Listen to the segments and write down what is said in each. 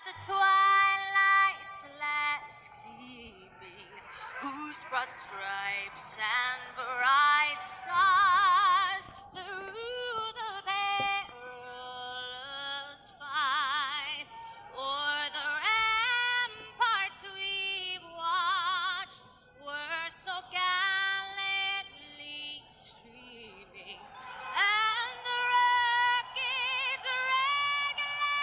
The twilight's last gleaming, whose broad stripes and bright stars through the perilous fight o'er the ramparts we've watched were so gallantly streaming, and the rockets regular,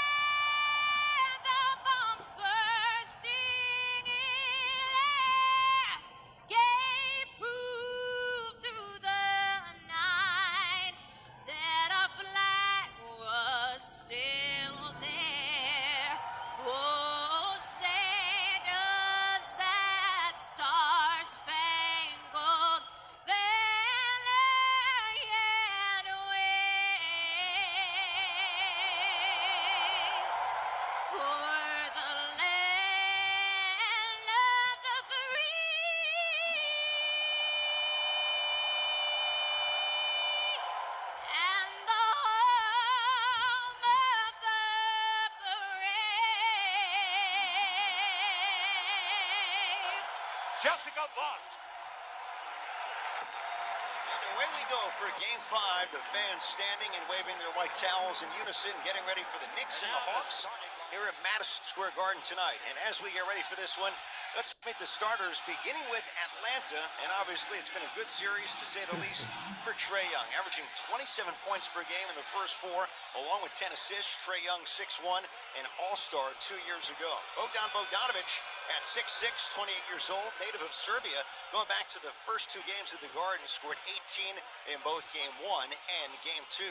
the bombs bursting in air, gave proof through the night that our flag was still there. Oh, say does that star-spangled banner yet wave o'er the land of the free and the home of the brave. Jessica Vosk. And away we go for Game 5. The fans standing and waving their white towels in unison, getting ready for the Knicks and the Hawks here at Madison Square Garden tonight. And as we get ready for this one, let's meet the starters, beginning with Atlanta. And obviously, it's been a good series, to say the least, for Trae Young, averaging 27 points per game in the first four, along with 10 assists. Trae Young, 6'1", an All-Star 2 years ago. Bogdan Bogdanovic, at 6'6", 28 years old, native of Serbia, going back to the first two games of the Garden, scored 18 in both Game 1 and Game 2.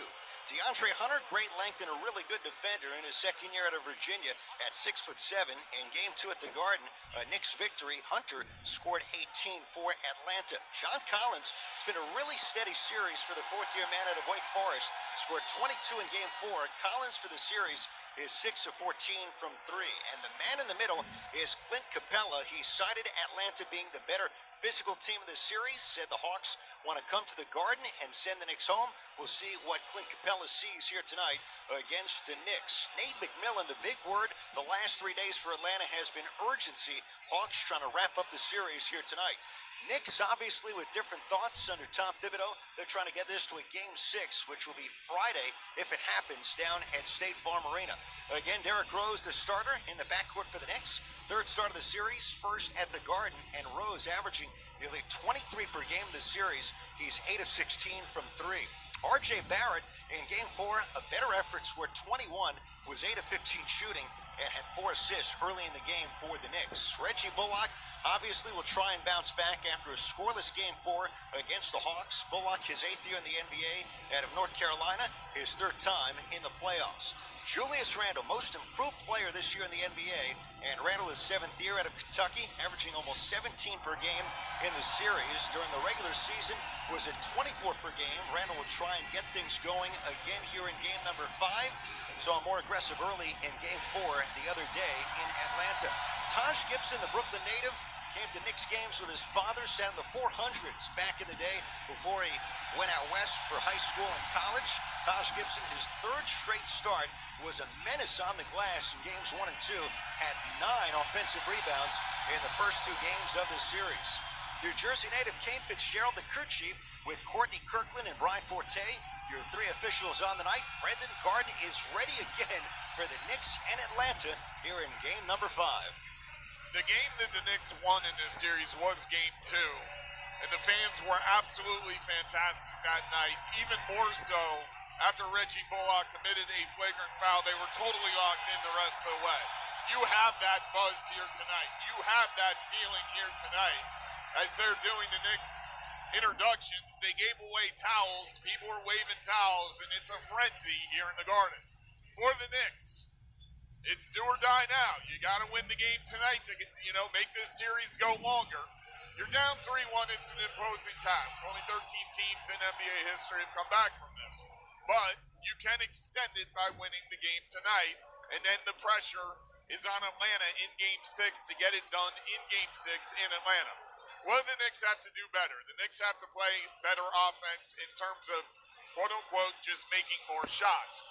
DeAndre Hunter, great length and a really good defender in his second year out of Virginia at 6'7". In Game 2 at the Garden, a Knicks victory, Hunter scored 18 for Atlanta. John Collins, it's been a really steady series for the fourth-year man out of Wake Forest, scored 22 in Game 4. Collins for the series is 6 of 14 from 3. And the man in the middle is Clint Capella. He cited Atlanta being the better physical team of the series, said the Hawks want to come to the Garden and send the Knicks home. We'll see what Clint Capella sees here tonight against the Knicks. Nate McMillan, the big word the last 3 days for Atlanta has been urgency. Hawks trying to wrap up the series here tonight. Knicks, obviously, with different thoughts under Tom Thibodeau. They're trying to get this to a Game 6, which will be Friday, if it happens, down at State Farm Arena. Again, Derrick Rose, the starter in the backcourt for the Knicks. Third start of the series, first at the Garden, and Rose averaging nearly 23 per game this series. He's 8 of 16 from 3. R.J. Barrett in Game 4, a better effort, scored 21, was 8 of 15 shooting, and had 4 assists early in the game for the Knicks. Reggie Bullock obviously will try and bounce back after a scoreless Game 4 against the Hawks. Bullock, his 8th year in the NBA out of North Carolina, his 3rd time in the playoffs. Julius Randle, most improved player this year in the NBA, and Randle is 7th year out of Kentucky, averaging almost 17 per game in the series. During the regular season, was at 24 per game. Randle will try and get things going again here in game number 5. Saw more aggressive early in Game 4 the other day in Atlanta. Taj Gibson, the Brooklyn native, came to Knicks games with his father, sat in the 400s back in the day before he went out west for high school and college. Taj Gibson, his 3rd straight start, was a menace on the glass in games 1 and 2, had 9 offensive rebounds in the first 2 games of the series. New Jersey native Kane Fitzgerald, the crew chief, with Courtney Kirkland and Brian Forte, your 3 officials on the night. Brendan Garden is ready again for the Knicks and Atlanta here in game number 5. The game that the Knicks won in this series was Game 2, and the fans were absolutely fantastic that night, even more so after Reggie Bullock committed a flagrant foul. They were totally locked in the rest of the way. You have that buzz here tonight. You have that feeling here tonight. As they're doing the Knicks introductions, they gave away towels. People are waving towels, and it's a frenzy here in the Garden. For the Knicks, it's do or die now. You got to win the game tonight to, make this series go longer. You're down 3-1. It's an imposing task. Only 13 teams in NBA history have come back from this. But you can extend it by winning the game tonight, and then the pressure is on Atlanta in Game 6 to get it done in Game 6 in Atlanta. What do the Knicks have to do better? The Knicks have to play better offense in terms of, quote-unquote, just making more shots.